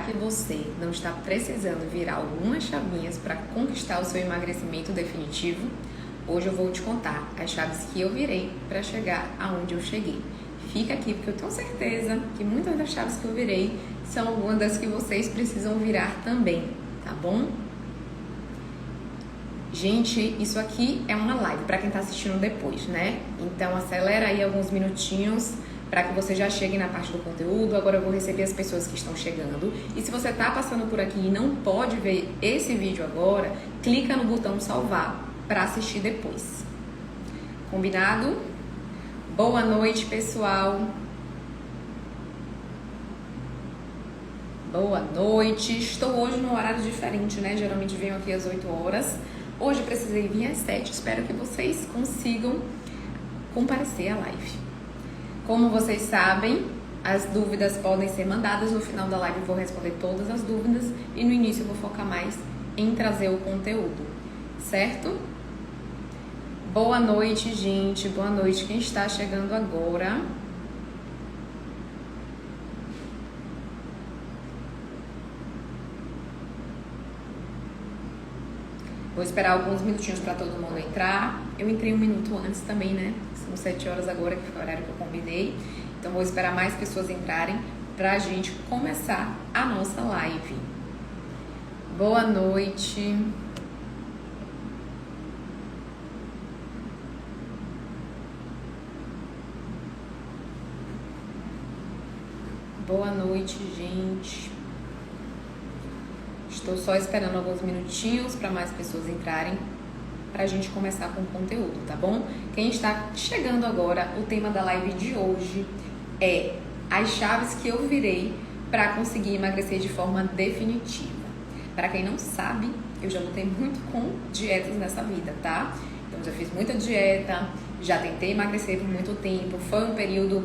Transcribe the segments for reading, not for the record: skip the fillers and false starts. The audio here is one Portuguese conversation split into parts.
que você não está precisando virar algumas chavinhas para conquistar o seu emagrecimento definitivo, hoje eu vou te contar as chaves que eu virei para chegar aonde eu cheguei. Fica aqui porque eu tenho certeza que muitas das chaves que eu virei são algumas das que vocês precisam virar também, tá bom? Gente, isso aqui é uma live para quem está assistindo depois, né? Então acelera aí alguns minutinhos para que você já chegue na parte do conteúdo. Agora eu vou receber as pessoas que estão chegando. E se você está passando por aqui e não pode ver esse vídeo agora, clica no botão salvar para assistir depois. Combinado? Boa noite, pessoal. Boa noite. Estou hoje num horário diferente, né? Geralmente venho aqui às 8 horas. Hoje precisei vir às 7. Espero que vocês consigam comparecer à live. Como vocês sabem, as dúvidas podem ser mandadas. No final da live eu vou responder todas as dúvidas e no início eu vou focar mais em trazer o conteúdo, certo? Boa noite, gente. Boa noite quem está chegando agora. Vou esperar alguns minutinhos para todo mundo entrar. Eu entrei um minuto antes também, né? São 7 horas agora, que foi o horário que eu combinei. Então, vou esperar mais pessoas entrarem pra gente começar a nossa live. Boa noite. Boa noite, gente. Estou só esperando alguns minutinhos para mais pessoas entrarem pra gente começar com o conteúdo, tá bom? Quem está chegando agora, o tema da live de hoje é as chaves que eu virei para conseguir emagrecer de forma definitiva. Para quem não sabe, eu já lutei muito com dietas nessa vida, tá? Então já fiz muita dieta, já tentei emagrecer por muito tempo, foi um período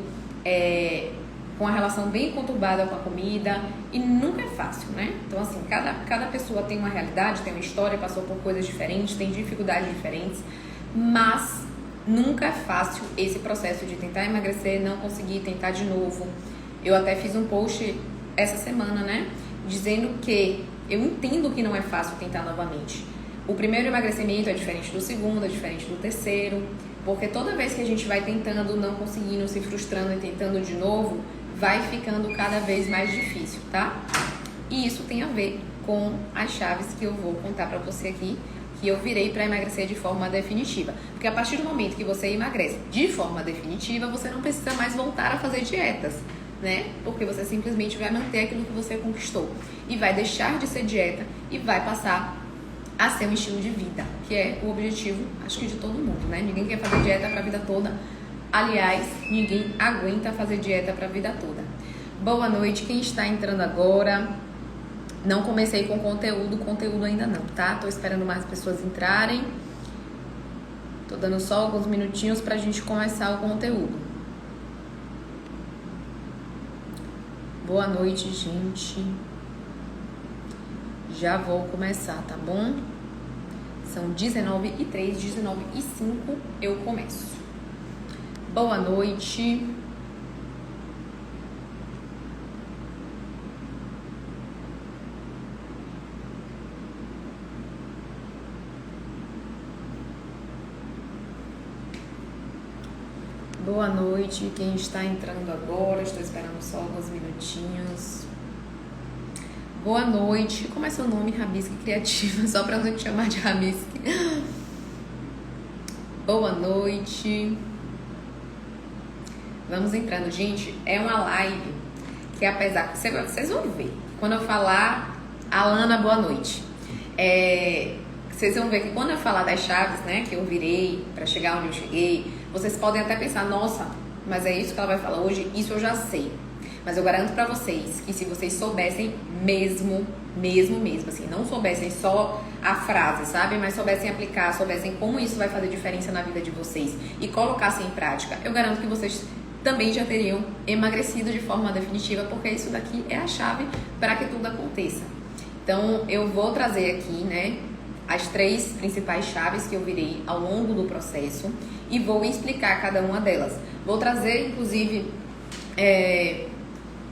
com a relação bem conturbada com a comida e nunca é fácil, né? Então, assim, cada pessoa tem uma realidade, tem uma história, passou por coisas diferentes, tem dificuldades diferentes, mas nunca é fácil esse processo de tentar emagrecer, não conseguir, tentar de novo. Eu até fiz um post essa semana, né? Dizendo que eu entendo que não é fácil tentar novamente. O primeiro emagrecimento é diferente do segundo, é diferente do terceiro, porque toda vez que a gente vai tentando, não conseguindo, se frustrando e tentando de novo, vai ficando cada vez mais difícil, tá? E isso tem a ver com as chaves que eu vou contar pra você aqui, que eu virei pra emagrecer de forma definitiva. Porque a partir do momento que você emagrece de forma definitiva, você não precisa mais voltar a fazer dietas, né? Porque você simplesmente vai manter aquilo que você conquistou e vai deixar de ser dieta e vai passar a ser um estilo de vida, que é o objetivo, acho que de todo mundo, né? Ninguém quer fazer dieta pra vida toda. Aliás, ninguém aguenta fazer dieta pra vida toda. Boa noite, quem está entrando agora. Não comecei com conteúdo ainda não, tá? Tô esperando mais pessoas entrarem. Tô dando só alguns minutinhos pra gente começar o conteúdo. Boa noite, gente. Já vou começar, tá bom? São 19h03, 19h05 eu começo. Boa noite. Boa noite, quem está entrando agora, estou esperando só alguns minutinhos. Boa noite, como é seu nome? Rabisque Criativa, só para não te chamar de Rabisque. Boa noite. Vamos entrando, gente, é uma live que apesar, vocês vão ver, quando eu falar, Alana, boa noite. Vocês vão ver que quando eu falar das chaves, né, que eu virei para chegar onde eu cheguei, vocês podem até pensar, nossa, mas é isso que ela vai falar hoje, isso eu já sei. Mas eu garanto pra vocês que se vocês soubessem mesmo, assim, não soubessem só a frase, sabe? Mas soubessem aplicar, soubessem como isso vai fazer diferença na vida de vocês e colocassem em prática, eu garanto que vocês também já teriam emagrecido de forma definitiva, porque isso daqui é a chave para que tudo aconteça. Então, eu vou trazer aqui, né, as 3 principais chaves que eu virei ao longo do processo e vou explicar cada uma delas. Vou trazer, inclusive,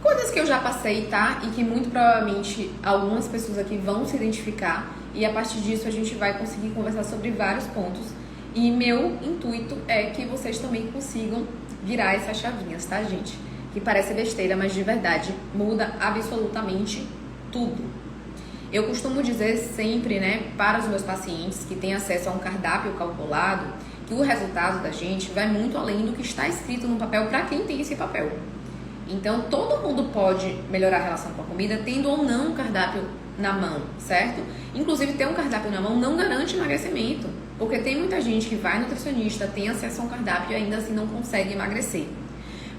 Coisas que eu já passei, tá? E que muito provavelmente algumas pessoas aqui vão se identificar. E a partir disso a gente vai conseguir conversar sobre vários pontos. E meu intuito é que vocês também consigam virar essas chavinhas, tá, gente? Que parece besteira, mas de verdade muda absolutamente tudo. Eu costumo dizer sempre, né, para os meus pacientes que têm acesso a um cardápio calculado, que o resultado da gente vai muito além do que está escrito no papel para quem tem esse papel. Então, todo mundo pode melhorar a relação com a comida tendo ou não um cardápio na mão, certo? Inclusive, ter um cardápio na mão não garante emagrecimento, porque tem muita gente que vai nutricionista, tem acesso a um cardápio e ainda assim não consegue emagrecer.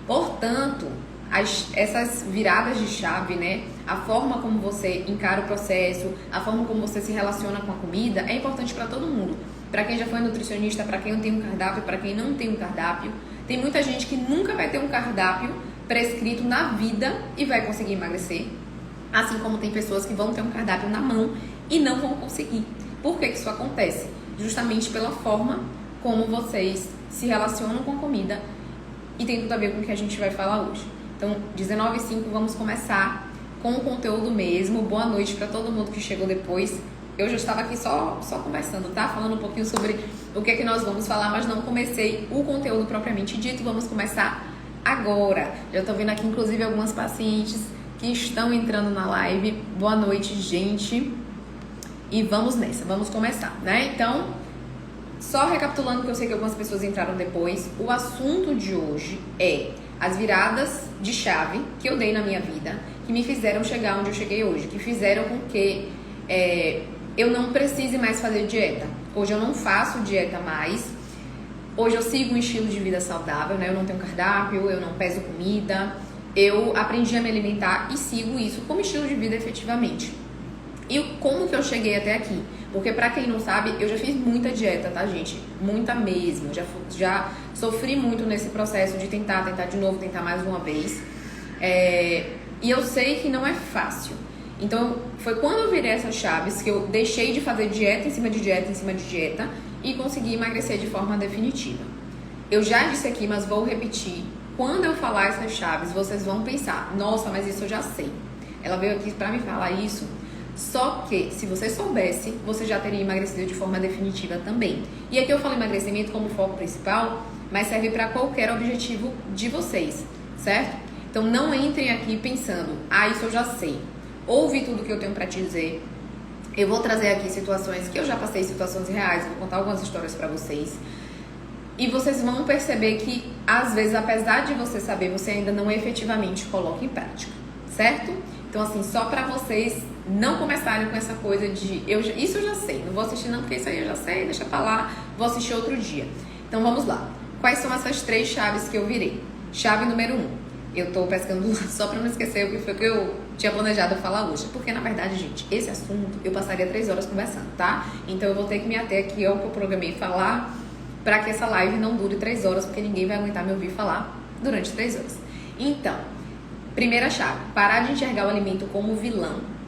Portanto, essas viradas de chave, né? A forma como você encara o processo, a forma como você se relaciona com a comida é importante para todo mundo. Para quem já foi nutricionista, para quem não tem um cardápio, para quem não tem um cardápio. Tem muita gente que nunca vai ter um cardápio prescrito na vida e vai conseguir emagrecer. Assim como tem pessoas que vão ter um cardápio na mão e não vão conseguir. Por que isso acontece? Justamente pela forma como vocês se relacionam com a comida e tem tudo a ver com o que a gente vai falar hoje. Então, 19h05, vamos começar com o conteúdo mesmo. Boa noite para todo mundo que chegou depois. Eu já estava aqui só conversando, tá? Falando um pouquinho sobre o que é que nós vamos falar, mas não comecei o conteúdo propriamente dito. Vamos começar agora. Já estou vendo aqui, inclusive, algumas pacientes que estão entrando na live. Boa noite, gente. E vamos nessa, vamos começar, né? Então, só recapitulando, que eu sei que algumas pessoas entraram depois, o assunto de hoje é as viradas de chave que eu dei na minha vida, que me fizeram chegar onde eu cheguei hoje, que fizeram com que eu não precise mais fazer dieta. Hoje eu não faço dieta mais. Hoje eu sigo um estilo de vida saudável, né? Eu não tenho cardápio, eu não peso comida. Eu aprendi a me alimentar e sigo isso como estilo de vida efetivamente. E como que eu cheguei até aqui? Porque pra quem não sabe, eu já fiz muita dieta, tá, gente? Muita mesmo. Já sofri muito nesse processo de tentar de novo, tentar mais uma vez. E eu sei que não é fácil. Então, foi quando eu virei essas chaves que eu deixei de fazer dieta em cima de dieta, em cima de dieta, e consegui emagrecer de forma definitiva. Eu já disse aqui, mas vou repetir. Quando eu falar essas chaves, vocês vão pensar, nossa, mas isso eu já sei. Ela veio aqui pra me falar isso. Só que, se você soubesse, você já teria emagrecido de forma definitiva também. E aqui eu falo emagrecimento como foco principal, mas serve para qualquer objetivo de vocês, certo? Então, não entrem aqui pensando, isso eu já sei. Ouve tudo que eu tenho para te dizer. Eu vou trazer aqui situações que eu já passei, situações reais, vou contar algumas histórias para vocês. E vocês vão perceber que, às vezes, apesar de você saber, você ainda não efetivamente coloca em prática, certo? Então, assim, só para vocês não começarem com essa coisa de isso eu já sei, não vou assistir não porque isso aí eu já sei, deixa pra lá, vou assistir outro dia. Então vamos lá. Quais são essas 3 chaves que eu virei? Chave número 1. Eu tô pescando só pra não esquecer o que foi que eu tinha planejado falar hoje. Porque na verdade, gente, esse assunto eu passaria 3 horas conversando, tá? Então eu vou ter que me ater aqui ao que eu programei falar pra que essa live não dure 3 horas, porque ninguém vai aguentar me ouvir falar durante 3 horas. Então, primeira chave, parar de enxergar o alimento como vilão.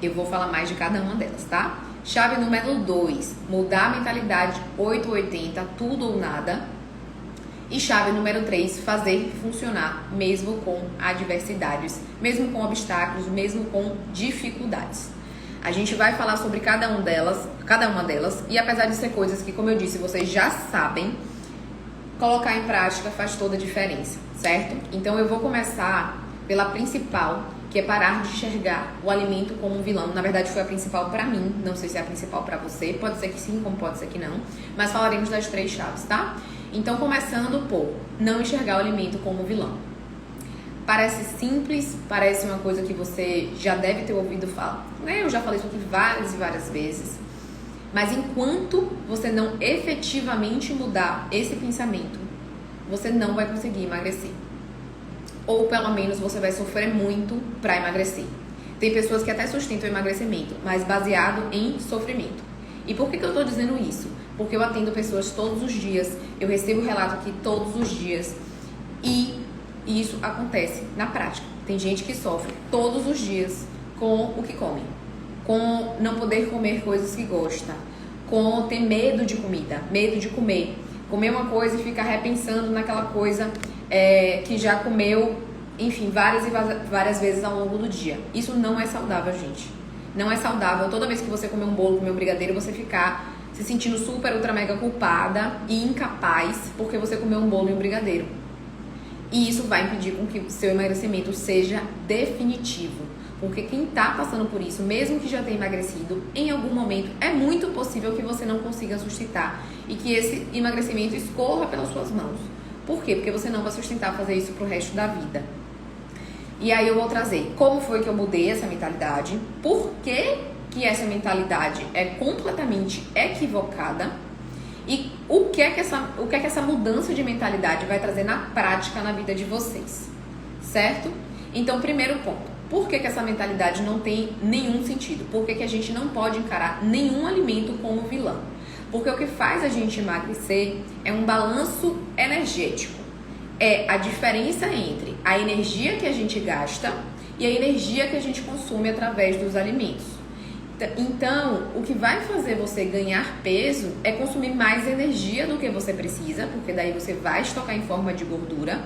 Eu vou falar mais de cada uma delas, tá? Chave número 2, mudar a mentalidade 880, tudo ou nada. E chave número 3, fazer funcionar mesmo com adversidades, mesmo com obstáculos, mesmo com dificuldades. A gente vai falar sobre cada uma delas, e apesar de ser coisas que, como eu disse, vocês já sabem, colocar em prática faz toda a diferença, certo? Então eu vou começar pela principal, que é parar de enxergar o alimento como um vilão. Na verdade, foi a principal pra mim, não sei se é a principal pra você, pode ser que sim, como pode ser que não, mas falaremos das 3 chaves, tá? Então, começando por não enxergar o alimento como vilão. Parece simples, parece uma coisa que você já deve ter ouvido falar, né? Eu já falei isso aqui várias e várias vezes, mas enquanto você não efetivamente mudar esse pensamento, você não vai conseguir emagrecer. Ou pelo menos você vai sofrer muito para emagrecer. Tem pessoas que até sustentam o emagrecimento, mas baseado em sofrimento. E por que eu estou dizendo isso? Porque eu atendo pessoas todos os dias, eu recebo relato aqui todos os dias e isso acontece na prática. Tem gente que sofre todos os dias com o que come, com não poder comer coisas que gosta, com ter medo de comida, medo de comer uma coisa e ficar repensando naquela coisa que já comeu enfim, várias e várias vezes ao longo do dia. Isso não é saudável, gente. Não é saudável toda vez que você comer um bolo, comer um brigadeiro, você ficar se sentindo super, ultra, mega culpada e incapaz porque você comeu um bolo e um brigadeiro. E isso vai impedir com que o seu emagrecimento seja definitivo. Porque quem tá passando por isso, mesmo que já tenha emagrecido, em algum momento é muito possível que você não consiga sustentar e que esse emagrecimento escorra pelas suas mãos. Por quê? Porque você não vai sustentar fazer isso pro resto da vida. E aí eu vou trazer como foi que eu mudei essa mentalidade, por que essa mentalidade é completamente equivocada e o que é que essa mudança de mentalidade vai trazer na prática na vida de vocês, certo? Então, primeiro ponto, por que essa mentalidade não tem nenhum sentido? Por que a gente não pode encarar nenhum alimento como vilão? Porque o que faz a gente emagrecer é um balanço energético. É a diferença entre a energia que a gente gasta e a energia que a gente consome através dos alimentos. Então, o que vai fazer você ganhar peso é consumir mais energia do que você precisa, porque daí você vai estocar em forma de gordura.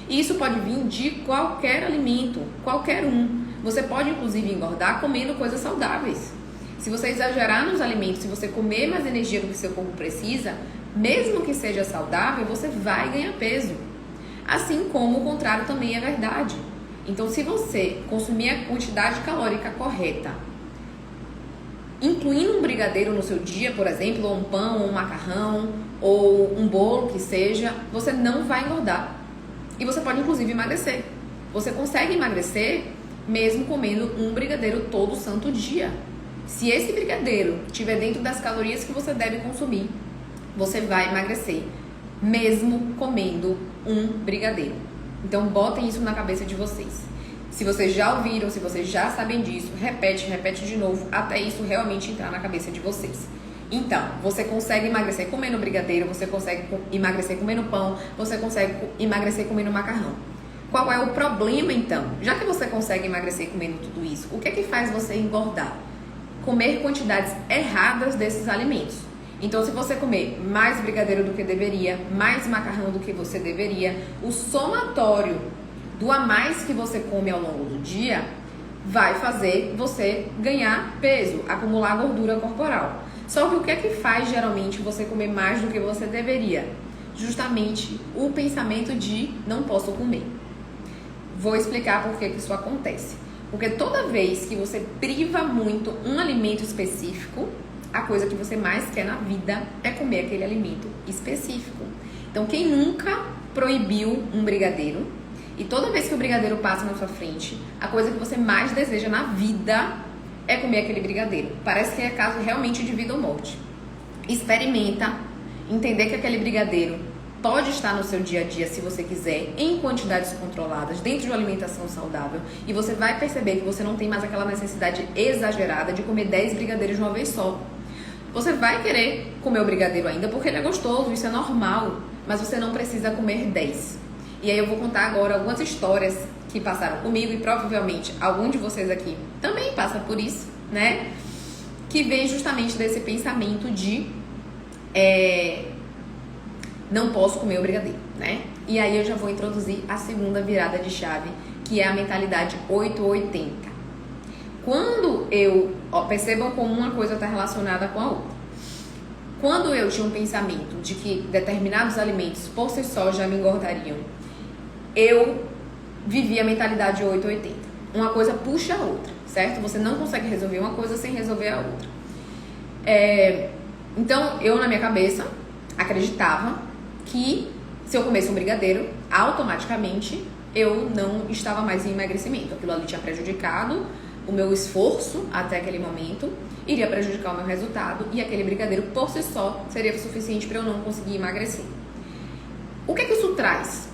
E isso pode vir de qualquer alimento, qualquer um. Você pode, inclusive, engordar comendo coisas saudáveis. Se você exagerar nos alimentos, se você comer mais energia do que seu corpo precisa, mesmo que seja saudável, você vai ganhar peso. Assim como o contrário também é verdade. Então, se você consumir a quantidade calórica correta, incluindo um brigadeiro no seu dia, por exemplo, ou um pão, ou um macarrão, ou um bolo que seja, você não vai engordar. E você pode, inclusive, emagrecer. Você consegue emagrecer mesmo comendo um brigadeiro todo santo dia. Se esse brigadeiro estiver dentro das calorias que você deve consumir, você vai emagrecer, mesmo comendo um brigadeiro. Então, botem isso na cabeça de vocês. Se vocês já ouviram, se vocês já sabem disso, repete de novo, até isso realmente entrar na cabeça de vocês. Então, você consegue emagrecer comendo brigadeiro, você consegue emagrecer comendo pão, você consegue emagrecer comendo macarrão. Qual é o problema, então? Já que você consegue emagrecer comendo tudo isso, o que é que faz você engordar? Comer quantidades erradas desses alimentos. Então, se você comer mais brigadeiro do que deveria, mais macarrão do que você deveria, o somatório do a mais que você come ao longo do dia vai fazer você ganhar peso, acumular gordura corporal. Só que o que é que faz geralmente você comer mais do que você deveria? Justamente o pensamento de não posso comer. Vou explicar por que isso acontece. Porque toda vez que você priva muito um alimento específico, a coisa que você mais quer na vida é comer aquele alimento específico. Então, quem nunca proibiu um brigadeiro, e toda vez que o brigadeiro passa na sua frente, a coisa que você mais deseja na vida é comer aquele brigadeiro. Parece que é caso realmente de vida ou morte. Experimenta entender que aquele brigadeiro pode estar no seu dia a dia, se você quiser, em quantidades controladas, dentro de uma alimentação saudável, e você vai perceber que você não tem mais aquela necessidade exagerada de comer 10 brigadeiros de uma vez só. Você vai querer comer o brigadeiro ainda porque ele é gostoso, isso é normal, mas você não precisa comer 10. E aí eu vou contar agora algumas histórias que passaram comigo e provavelmente algum de vocês aqui também passa por isso, né? Que vem justamente desse pensamento de não posso comer o brigadeiro, né? E aí eu já vou introduzir a segunda virada de chave, que é a mentalidade 880. Quando percebam como uma coisa está relacionada com a outra. Quando eu tinha um pensamento de que determinados alimentos por si só já me engordariam, eu vivia a mentalidade 880. Uma coisa puxa a outra, certo? Você não consegue resolver uma coisa sem resolver a outra. Então, eu na minha cabeça acreditava que se eu comesse um brigadeiro, automaticamente eu não estava mais em emagrecimento. Aquilo ali tinha prejudicado o meu esforço até aquele momento, iria prejudicar o meu resultado e aquele brigadeiro por si só seria suficiente para eu não conseguir emagrecer. O que é que isso traz?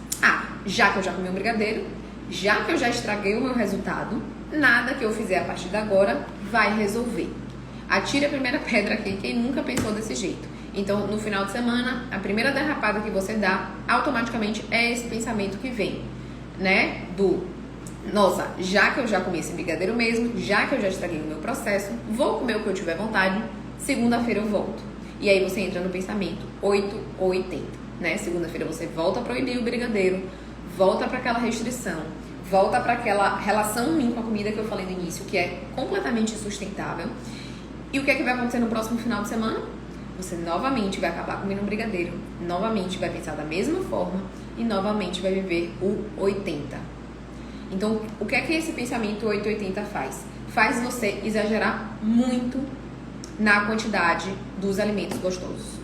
Já que eu já comi um brigadeiro, já que eu já estraguei o meu resultado, nada que eu fizer a partir de agora vai resolver. Atire a primeira pedra aqui, quem nunca pensou desse jeito. Então, no final de semana, a primeira derrapada que você dá, automaticamente é esse pensamento que vem, né? Nossa, já que eu já comi esse brigadeiro mesmo, já que eu já estraguei o meu processo, vou comer o que eu tiver vontade, segunda-feira eu volto. E aí você entra no pensamento 8 ou 80, né? Segunda-feira você volta a proibir o brigadeiro, volta para aquela restrição, volta para aquela relação ruim com a comida que eu falei no início, que é completamente insustentável. E o que é que vai acontecer no próximo final de semana? Você novamente vai acabar comendo um brigadeiro, novamente vai pensar da mesma forma e novamente vai viver o 80. Então, o que é que esse pensamento 880 faz? Faz você exagerar muito na quantidade dos alimentos gostosos.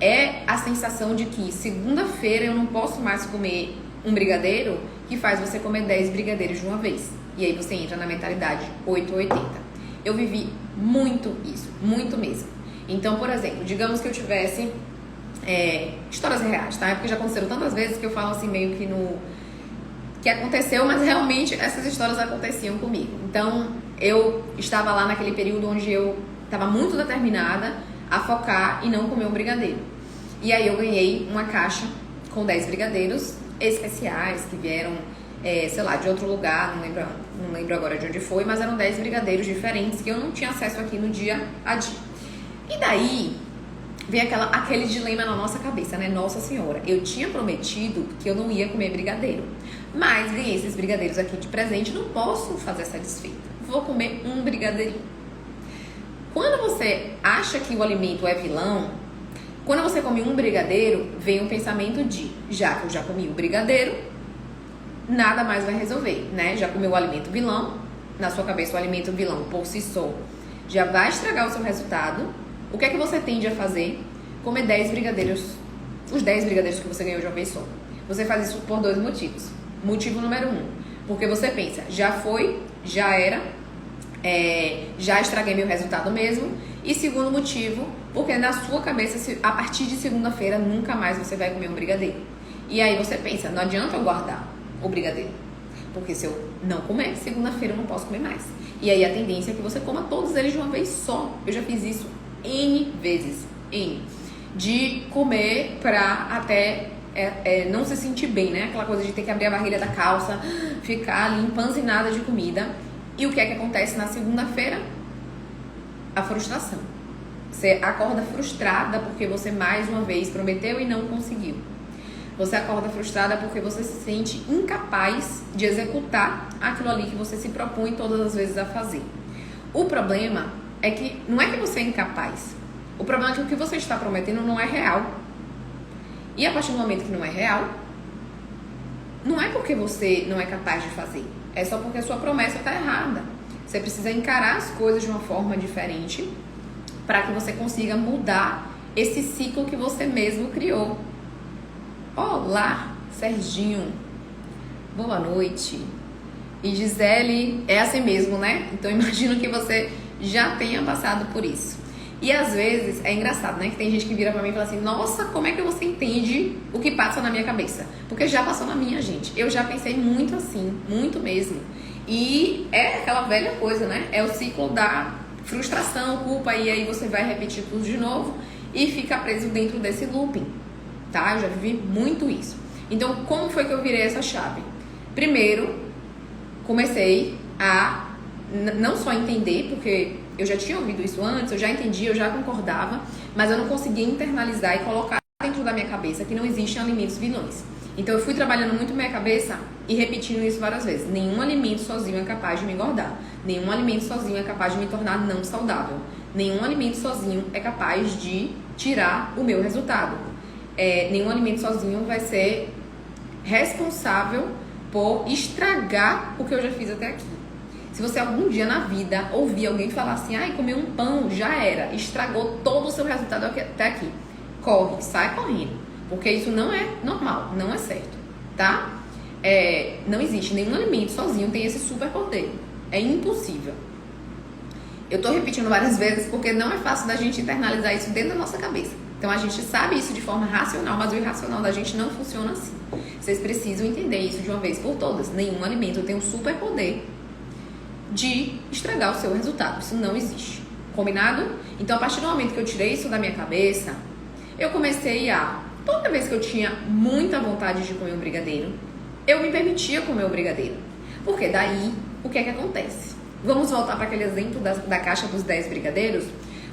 É a sensação de que segunda-feira eu não posso mais comer um brigadeiro, que faz você comer 10 brigadeiros de uma vez. E aí você entra na mentalidade 880. Eu vivi muito isso, muito mesmo. Então, por exemplo, digamos que eu tivesse histórias reais, tá? É porque já aconteceram tantas vezes que eu falo assim meio que que aconteceu, mas realmente essas histórias aconteciam comigo. Então, eu estava lá naquele período onde eu estava muito determinada a focar e não comer um brigadeiro. E aí eu ganhei uma caixa com 10 brigadeiros especiais que vieram, sei lá, de outro lugar, não lembro agora de onde foi, mas eram 10 brigadeiros diferentes que eu não tinha acesso aqui no dia a dia. E daí vem aquele dilema na nossa cabeça, né? Nossa Senhora, eu tinha prometido que eu não ia comer brigadeiro, mas ganhei esses brigadeiros aqui de presente, não posso fazer essa desfeita, vou comer um brigadeirinho. Quando você acha que o alimento é vilão, quando você come um brigadeiro, vem um pensamento de, já que eu já comi o brigadeiro, nada mais vai resolver, né? Já comeu o alimento vilão, na sua cabeça o alimento vilão por si só já vai estragar o seu resultado. O que é que você tende a fazer? Comer 10 brigadeiros, os 10 brigadeiros que você ganhou de uma vez só. Você faz isso por 2 motivos. Motivo número 1, porque você pensa, já foi, já era, já estraguei meu resultado mesmo. E segundo motivo, porque na sua cabeça, a partir de segunda-feira, nunca mais você vai comer um brigadeiro. E aí você pensa, não adianta eu guardar o brigadeiro, porque se eu não comer, segunda-feira eu não posso comer mais. E aí a tendência é que você coma todos eles de uma vez só. Eu já fiz isso N vezes, N. De comer pra até não se sentir bem, né? Aquela coisa de ter que abrir a barriga da calça, ficar ali empanzinada de comida. E o que é que acontece na segunda-feira? A frustração. Você acorda frustrada porque você mais uma vez prometeu e não conseguiu. Você acorda frustrada porque você se sente incapaz de executar aquilo ali que você se propõe todas as vezes a fazer. O problema é que não é que você é incapaz. O problema é que o que você está prometendo não é real. E a partir do momento que não é real, não é porque você não é capaz de fazer. É só porque a sua promessa está errada. Você precisa encarar as coisas de uma forma diferente para que você consiga mudar esse ciclo que você mesmo criou. Olá, Serginho. Boa noite. E Gisele, é assim mesmo, né? Então imagino que você já tenha passado por isso. E às vezes é engraçado, né? Que tem gente que vira pra mim e fala assim, nossa, como é que você entende o que passa na minha cabeça? Porque já passou na minha, gente. Eu já pensei muito assim, muito mesmo. E é aquela velha coisa, né? É o ciclo da frustração, culpa, e aí você vai repetir tudo de novo e fica preso dentro desse looping, tá? Eu já vivi muito isso. Então, como foi que eu virei essa chave? Primeiro, comecei a não só entender, porque eu já tinha ouvido isso antes, eu já entendia, eu já concordava, mas eu não conseguia internalizar e colocar dentro da minha cabeça que não existem alimentos vilões. Então eu fui trabalhando muito minha cabeça e repetindo isso várias vezes. Nenhum alimento sozinho é capaz de me engordar. Nenhum alimento sozinho é capaz de me tornar não saudável. Nenhum alimento sozinho é capaz de tirar o meu resultado. Nenhum alimento sozinho vai ser responsável por estragar o que eu já fiz até aqui. Se você algum dia na vida ouvir alguém falar assim, ai, comer um pão, já era, estragou todo o seu resultado até aqui, corre, sai correndo. Porque isso não é normal, não é certo, tá? Não existe nenhum alimento sozinho tem esse superpoder. É impossível. Eu tô repetindo várias vezes porque não é fácil da gente internalizar isso dentro da nossa cabeça. Então a gente sabe isso de forma racional, mas o irracional da gente não funciona assim. Vocês precisam entender isso de uma vez por todas. Nenhum alimento tem um superpoder de estragar o seu resultado. Isso não existe. Combinado? Então a partir do momento que eu tirei isso da minha cabeça, eu comecei toda vez que eu tinha muita vontade de comer um brigadeiro, eu me permitia comer o brigadeiro. Porque daí, o que é que acontece? Vamos voltar para aquele exemplo da caixa dos 10 brigadeiros.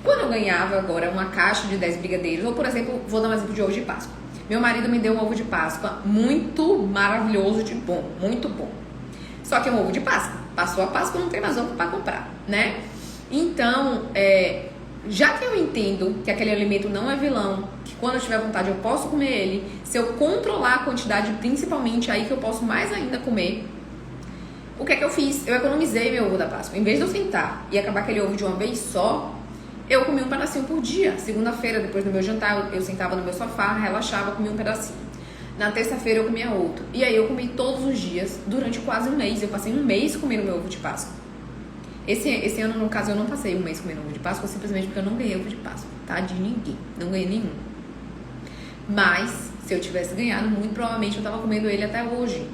Quando eu ganhava agora uma caixa de 10 brigadeiros, ou por exemplo, vou dar um exemplo de ovo de Páscoa. Meu marido me deu um ovo de Páscoa muito maravilhoso de bom, muito bom. Só que é um ovo de Páscoa. Passou a Páscoa, não tem mais ovo para comprar, né? Então, já que eu entendo que aquele alimento não é vilão, que quando eu tiver vontade eu posso comer ele, se eu controlar a quantidade, principalmente aí que eu posso mais ainda comer, o que é que eu fiz? Eu economizei meu ovo da Páscoa. Em vez de eu sentar e acabar aquele ovo de uma vez só, eu comi um pedacinho por dia. Segunda-feira, depois do meu jantar, eu sentava no meu sofá, relaxava, comia um pedacinho. Na terça-feira eu comia outro. E aí eu comi todos os dias, durante quase um mês. Eu passei um mês comendo meu ovo de Páscoa. Esse ano, no caso, eu não passei um mês comendo ovo de Páscoa, simplesmente porque eu não ganhei ovo de Páscoa, tá? De ninguém. Não ganhei nenhum. Mas, se eu tivesse ganhado, muito provavelmente eu tava comendo ele até hoje.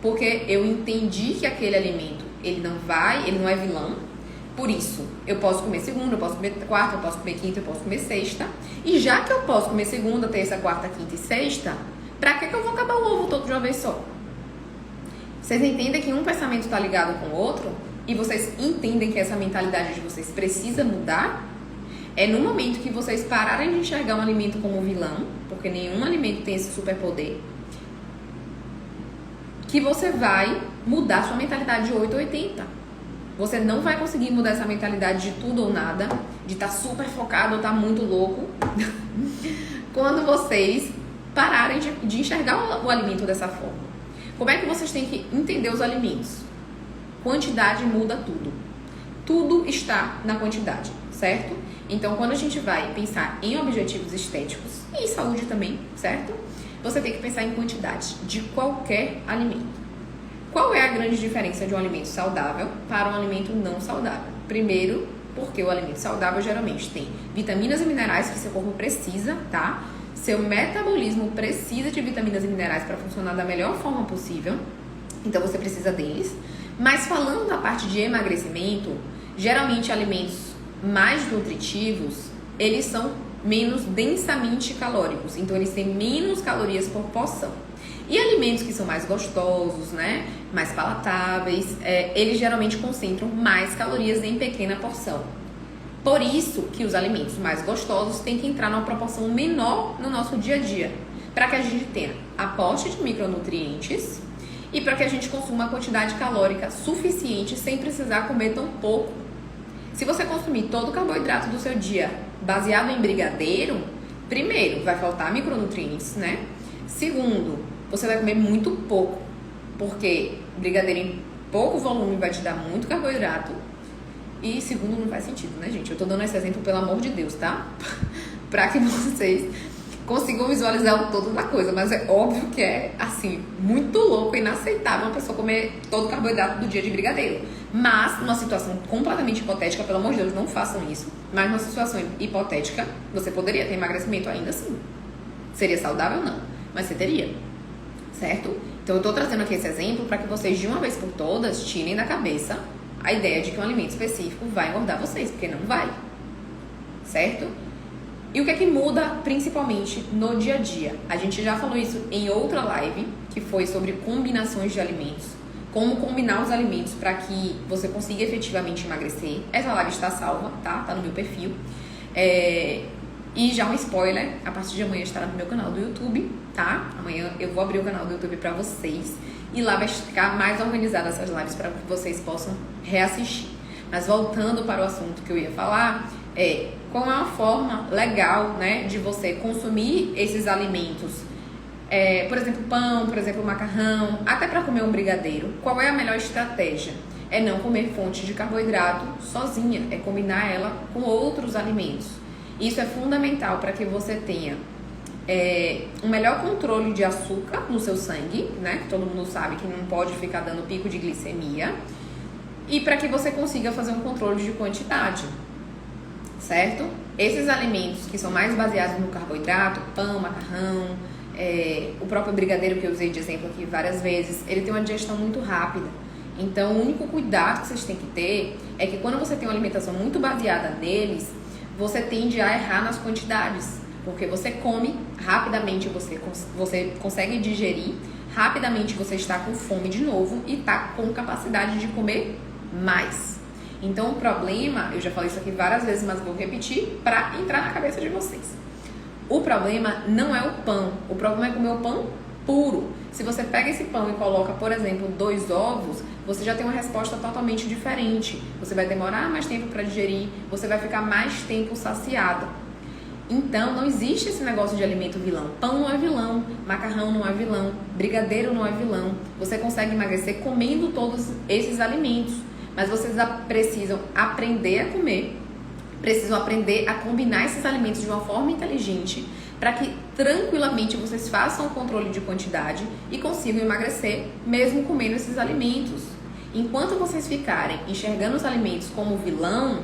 Porque eu entendi que aquele alimento, ele não é vilão. Por isso, eu posso comer segunda, eu posso comer quarta, eu posso comer quinta, eu posso comer sexta. E já que eu posso comer segunda, terça, quarta, quinta e sexta, pra que eu vou acabar o ovo todo de uma vez só? Vocês entendem que um pensamento está ligado com o outro? E vocês entendem que essa mentalidade de vocês precisa mudar? É no momento que vocês pararem de enxergar um alimento como vilão, porque nenhum alimento tem esse superpoder, que você vai mudar sua mentalidade de 8 a 80. Você não vai conseguir mudar essa mentalidade de tudo ou nada, de estar super focado ou estar muito louco, quando vocês pararem de enxergar o alimento dessa forma. Como é que vocês têm que entender os alimentos? Quantidade muda tudo. Tudo está na quantidade, certo? Então, quando a gente vai pensar em objetivos estéticos e saúde também, certo? Você tem que pensar em quantidade de qualquer alimento. Qual é a grande diferença de um alimento saudável para um alimento não saudável? Primeiro, porque o alimento saudável geralmente tem vitaminas e minerais que seu corpo precisa, tá? Seu metabolismo precisa de vitaminas e minerais para funcionar da melhor forma possível. Então, você precisa deles. Mas falando da parte de emagrecimento, geralmente alimentos mais nutritivos, eles são menos densamente calóricos. Então, eles têm menos calorias por porção. E alimentos que são mais gostosos, né? Mais palatáveis, eles geralmente concentram mais calorias em pequena porção. Por isso que os alimentos mais gostosos têm que entrar numa proporção menor no nosso dia a dia, para que a gente tenha aporte de micronutrientes e para que a gente consuma uma quantidade calórica suficiente sem precisar comer tão pouco. Se você consumir todo o carboidrato do seu dia baseado em brigadeiro, primeiro, vai faltar micronutrientes, né? Segundo, você vai comer muito pouco, porque brigadeiro em pouco volume vai te dar muito carboidrato. E segundo, não faz sentido, né, gente? Eu tô dando esse exemplo pelo amor de Deus, tá? Pra que vocês consigam visualizar o todo da coisa. Mas é óbvio que é, assim, muito louco e inaceitável uma pessoa comer todo o carboidrato do dia de brigadeiro. Mas, numa situação completamente hipotética, pelo amor de Deus, não façam isso. Mas numa situação hipotética, você poderia ter emagrecimento ainda assim. Seria saudável? Não. Mas você teria. Certo? Então, eu tô trazendo aqui esse exemplo para que vocês, de uma vez por todas, tirem da cabeça a ideia de que um alimento específico vai engordar vocês, porque não vai. Certo? E o que é que muda principalmente no dia a dia? A gente já falou isso em outra live, que foi sobre combinações de alimentos. Como combinar os alimentos para que você consiga efetivamente emagrecer. Essa live está salva, tá? Tá no meu perfil. E já um spoiler, a partir de amanhã estará no meu canal do YouTube, tá? Amanhã eu vou abrir o canal do YouTube para vocês. E lá vai ficar mais organizada essas lives para que vocês possam reassistir. Mas voltando para o assunto que eu ia falar, qual é uma forma legal, né, de você consumir esses alimentos? Por exemplo, pão, por exemplo, macarrão, até para comer um brigadeiro. Qual é a melhor estratégia? É não comer fonte de carboidrato sozinha, é combinar ela com outros alimentos. Isso é fundamental para que você tenha um melhor controle de açúcar no seu sangue, né? Que todo mundo sabe que não pode ficar dando pico de glicemia. E para que você consiga fazer um controle de quantidade, certo? Esses alimentos que são mais baseados no carboidrato, pão, macarrão, o próprio brigadeiro que eu usei de exemplo aqui várias vezes, ele tem uma digestão muito rápida. Então, o único cuidado que vocês têm que ter é que quando você tem uma alimentação muito baseada neles, você tende a errar nas quantidades, porque você come rapidamente, você consegue digerir, rapidamente você está com fome de novo e está com capacidade de comer mais. Então o problema, eu já falei isso aqui várias vezes, mas vou repetir para entrar na cabeça de vocês. O problema não é o pão, o problema é comer o pão puro. Se você pega esse pão e coloca, por exemplo, 2 ovos, você já tem uma resposta totalmente diferente. Você vai demorar mais tempo para digerir, você vai ficar mais tempo saciado. Então, não existe esse negócio de alimento vilão. Pão não é vilão, macarrão não é vilão, brigadeiro não é vilão. Você consegue emagrecer comendo todos esses alimentos. Mas vocês precisam aprender a comer, precisam aprender a combinar esses alimentos de uma forma inteligente para que tranquilamente vocês façam o controle de quantidade e consigam emagrecer mesmo comendo esses alimentos. Enquanto vocês ficarem enxergando os alimentos como vilão,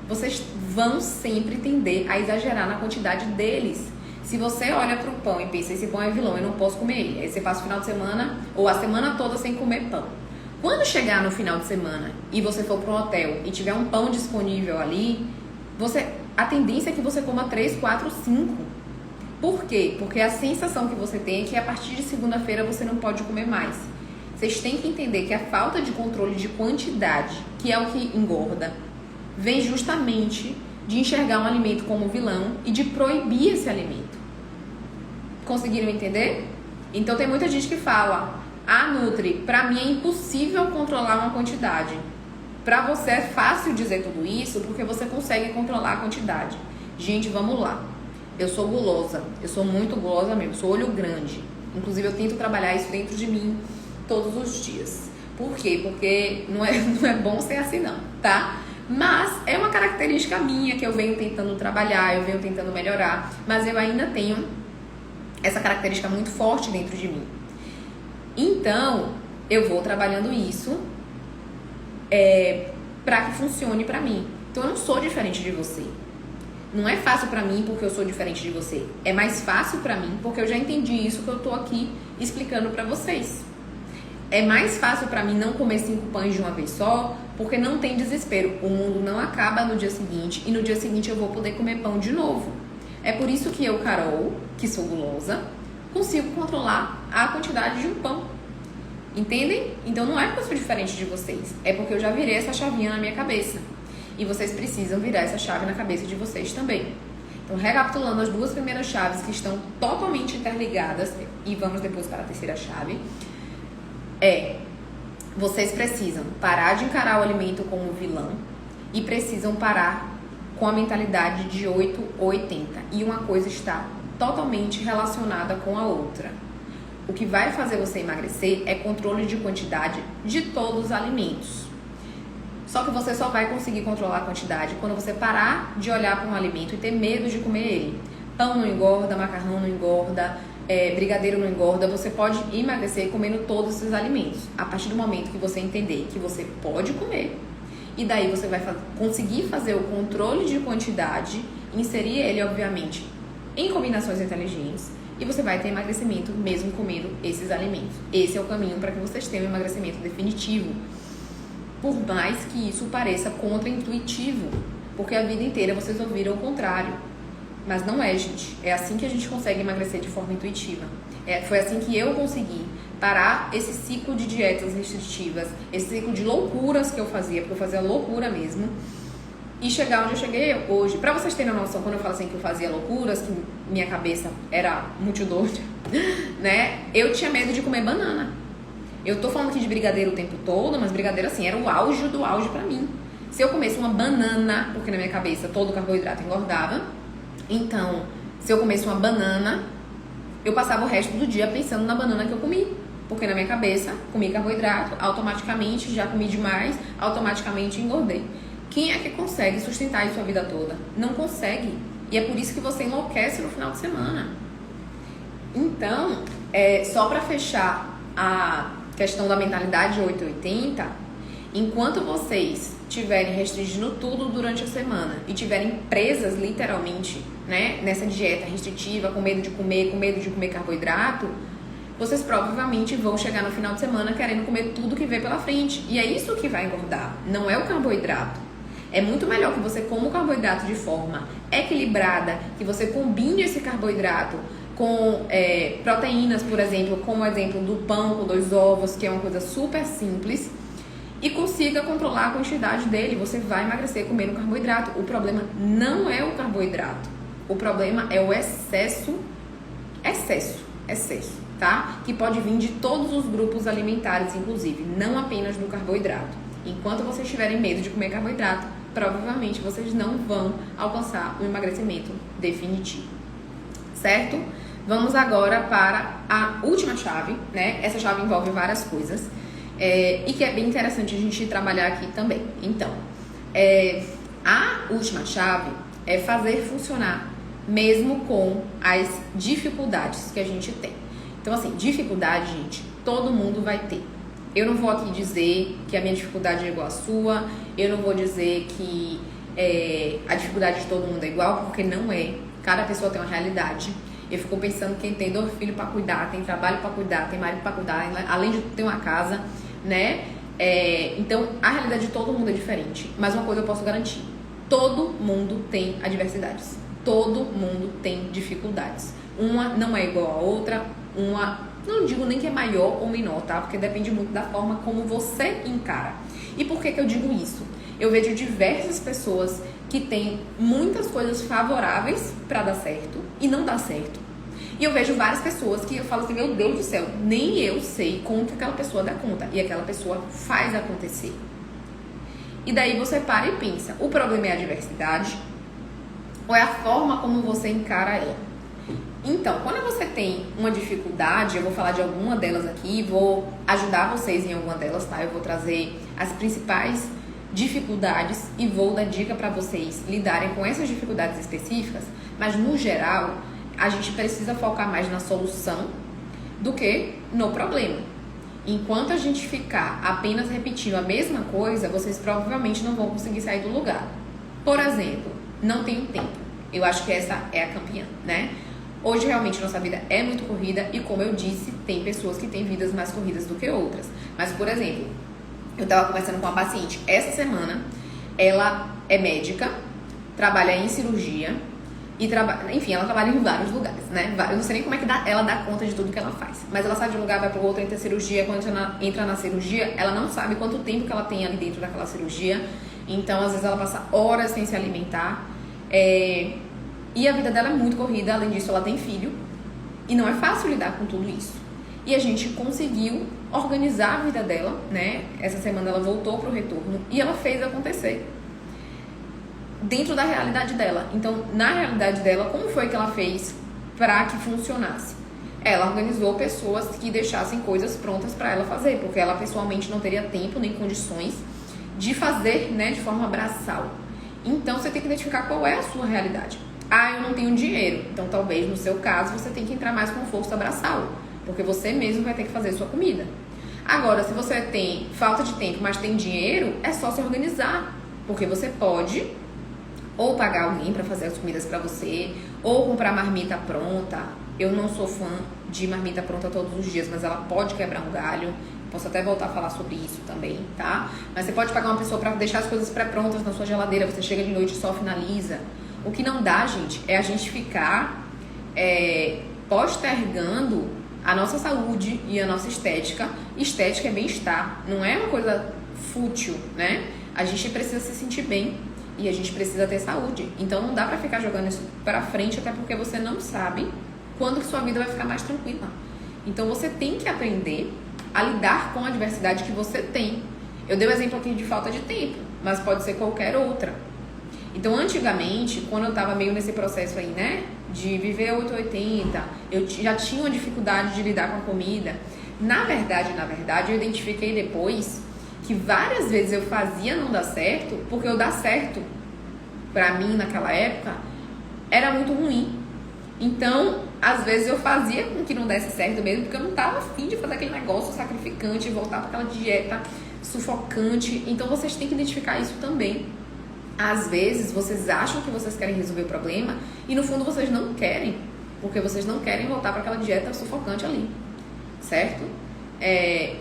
vocês vão sempre tender a exagerar na quantidade deles. Se você olha para o pão e pensa, esse pão é vilão, eu não posso comer ele. Aí você passa o final de semana ou a semana toda sem comer pão. Quando chegar no final de semana e você for para um hotel e tiver um pão disponível ali, a tendência é que você coma 3, 4, 5. Por quê? Porque a sensação que você tem é que a partir de segunda-feira você não pode comer mais. Vocês têm que entender que a falta de controle de quantidade, que é o que engorda, vem justamente de enxergar um alimento como vilão e de proibir esse alimento. Conseguiram entender? Então tem muita gente que fala: ah, Nutri, pra mim é impossível controlar uma quantidade. Pra você é fácil dizer tudo isso porque você consegue controlar a quantidade. Gente, vamos lá. Eu sou gulosa, eu sou muito gulosa mesmo, sou olho grande. Inclusive eu tento trabalhar isso dentro de mim todos os dias. Por quê? Porque não é bom ser assim não, tá? Mas é uma característica minha que eu venho tentando trabalhar, eu venho tentando melhorar, mas eu ainda tenho essa característica muito forte dentro de mim. Então, eu vou trabalhando isso para que funcione pra mim. Então, eu não sou diferente de você. Não é fácil pra mim porque eu sou diferente de você. É mais fácil pra mim porque eu já entendi isso que eu tô aqui explicando pra vocês. É mais fácil pra mim não comer 5 pães de uma vez só porque não tem desespero. O mundo não acaba no dia seguinte e no dia seguinte eu vou poder comer pão de novo. É por isso que eu, Carol, que sou gulosa, consigo controlar a quantidade de um pão. Entendem? Então não é porque eu sou diferente de vocês. É porque eu já virei essa chavinha na minha cabeça. E vocês precisam virar essa chave na cabeça de vocês também. Então, recapitulando as 2 primeiras chaves que estão totalmente interligadas, e vamos depois para a terceira chave, vocês precisam parar de encarar o alimento como vilão e precisam parar com a mentalidade de 8 ou 80. E uma coisa está totalmente relacionada com a outra. O que vai fazer você emagrecer é controle de quantidade de todos os alimentos. Só que você só vai conseguir controlar a quantidade quando você parar de olhar para um alimento e ter medo de comer ele. Pão não engorda, macarrão não engorda, brigadeiro não engorda. Você pode emagrecer comendo todos esses alimentos. A partir do momento que você entender que você pode comer, e daí você vai conseguir fazer o controle de quantidade, inserir ele, obviamente, em combinações inteligentes, e você vai ter emagrecimento mesmo comendo esses alimentos. Esse é o caminho para que vocês tenham um emagrecimento definitivo. Por mais que isso pareça contraintuitivo, porque a vida inteira vocês ouviram o contrário. Mas não é, gente. É assim que a gente consegue emagrecer de forma intuitiva. Foi assim que eu consegui parar esse ciclo de dietas restritivas, esse ciclo de loucuras que eu fazia, porque eu fazia loucura mesmo, e chegar onde eu cheguei hoje. Pra vocês terem uma noção, quando eu falo assim que eu fazia loucuras, que minha cabeça era muito doida, né? Eu tinha medo de comer banana. Eu tô falando aqui de brigadeiro o tempo todo, mas brigadeiro assim, era o auge do auge pra mim. Se eu comesse uma banana, porque na minha cabeça todo carboidrato engordava, então, se eu comesse uma banana, eu passava o resto do dia pensando na banana que eu comi. Porque na minha cabeça, comi carboidrato, automaticamente já comi demais, automaticamente engordei. Quem é que consegue sustentar isso a vida toda? Não consegue. E é por isso que você enlouquece no final de semana. Então, só pra fechar a questão da mentalidade 880, enquanto vocês estiverem restringindo tudo durante a semana e estiverem presas literalmente, né, nessa dieta restritiva, com medo de comer carboidrato, vocês provavelmente vão chegar no final de semana querendo comer tudo que vê pela frente. E é isso que vai engordar, não é o carboidrato. É muito melhor que você coma o carboidrato de forma equilibrada, que você combine esse carboidrato com proteínas, por exemplo, como o exemplo do pão com 2 ovos, que é uma coisa super simples, e consiga controlar a quantidade dele. Você vai emagrecer comendo carboidrato. O problema não é o carboidrato. O problema é o excesso. tá? Que pode vir de todos os grupos alimentares, inclusive, não apenas do carboidrato. Enquanto vocês tiverem medo de comer carboidrato, provavelmente vocês não vão alcançar um emagrecimento definitivo, certo? Vamos agora para a última chave, né? Essa chave envolve várias coisas e que é bem interessante a gente trabalhar aqui também. Então, a última chave é fazer funcionar mesmo com as dificuldades que a gente tem. Então, assim, dificuldade, gente, todo mundo vai ter. Eu não vou aqui dizer que a minha dificuldade é igual à sua, eu não vou dizer que a dificuldade de todo mundo é igual, porque não é. Cada pessoa tem uma realidade. Eu fico pensando que quem tem 2 filhos para cuidar, tem trabalho para cuidar, tem marido para cuidar, além de ter uma casa, né? Então, a realidade de todo mundo é diferente. Mas uma coisa eu posso garantir: todo mundo tem adversidades. Todo mundo tem dificuldades. Uma não é igual a outra, uma, não digo nem que é maior ou menor, tá? Porque depende muito da forma como você encara. E por que eu digo isso? Eu vejo diversas pessoas que têm muitas coisas favoráveis para dar certo e não dá certo. E eu vejo várias pessoas que eu falo assim, meu Deus do céu, nem eu sei como que aquela pessoa dá conta. E aquela pessoa faz acontecer. E daí você para e pensa, o problema é a adversidade ou é a forma como você encara ela? Então, quando você tem uma dificuldade, eu vou falar de alguma delas aqui, vou ajudar vocês em alguma delas, tá? Eu vou trazer as principais dificuldades e vou dar dica para vocês lidarem com essas dificuldades específicas, mas no geral, a gente precisa focar mais na solução do que no problema. Enquanto a gente ficar apenas repetindo a mesma coisa, vocês provavelmente não vão conseguir sair do lugar. Por exemplo, não tenho tempo. Eu acho que essa é a campeã, né? Hoje, realmente, nossa vida é muito corrida e, como eu disse, tem pessoas que têm vidas mais corridas do que outras. Mas, por exemplo, eu estava conversando com uma paciente essa semana, ela é médica, trabalha em cirurgia e enfim, ela trabalha em vários lugares, né? Eu não sei nem como é que ela dá conta de tudo que ela faz. Mas ela sai de um lugar, vai para o outro, entra em cirurgia. Quando entra na cirurgia, ela não sabe quanto tempo que ela tem ali dentro daquela cirurgia. Então, às vezes, ela passa horas sem se alimentar. E a vida dela é muito corrida. Além disso, ela tem filho. E não é fácil lidar com tudo isso. E a gente conseguiu organizar a vida dela, né? Essa semana ela voltou pro retorno e ela fez acontecer. Dentro da realidade dela. Então, na realidade dela, como foi que ela fez para que funcionasse? Ela organizou pessoas que deixassem coisas prontas para ela fazer, porque ela pessoalmente não teria tempo nem condições de fazer, né, de forma braçal. Então, você tem que identificar qual é a sua realidade. Ah, eu não tenho dinheiro. Então, talvez, no seu caso, você tem que entrar mais com força braçal, porque você mesmo vai ter que fazer sua comida. Agora, se você tem falta de tempo, mas tem dinheiro, é só se organizar, porque você pode ou pagar alguém para fazer as comidas para você, ou comprar marmita pronta. Eu não sou fã de marmita pronta todos os dias, mas ela pode quebrar um galho. Posso até voltar a falar sobre isso também, tá? Mas você pode pagar uma pessoa para deixar as coisas pré-prontas na sua geladeira. Você chega de noite e só finaliza. O que não dá, gente, é a gente ficar postergando a nossa saúde e a nossa estética. Estética é bem-estar, não é uma coisa fútil, né? A gente precisa se sentir bem e a gente precisa ter saúde. Então não dá pra ficar jogando isso pra frente, até porque você não sabe quando que sua vida vai ficar mais tranquila. Então você tem que aprender a lidar com a adversidade que você tem. Eu dei o exemplo aqui de falta de tempo, mas pode ser qualquer outra. Então, antigamente, quando eu tava meio nesse processo aí, né, de viver 880, eu já tinha uma dificuldade de lidar com a comida. Na verdade, eu identifiquei depois que várias vezes eu fazia não dar certo, porque o dar certo, pra mim, naquela época, era muito ruim. Então, às vezes eu fazia com que não desse certo mesmo, porque eu não tava afim de fazer aquele negócio sacrificante, voltar para aquela dieta sufocante. Então, vocês têm que identificar isso também. Às vezes, vocês acham que vocês querem resolver o problema e, no fundo, vocês não querem, porque vocês não querem voltar para aquela dieta sufocante ali, certo?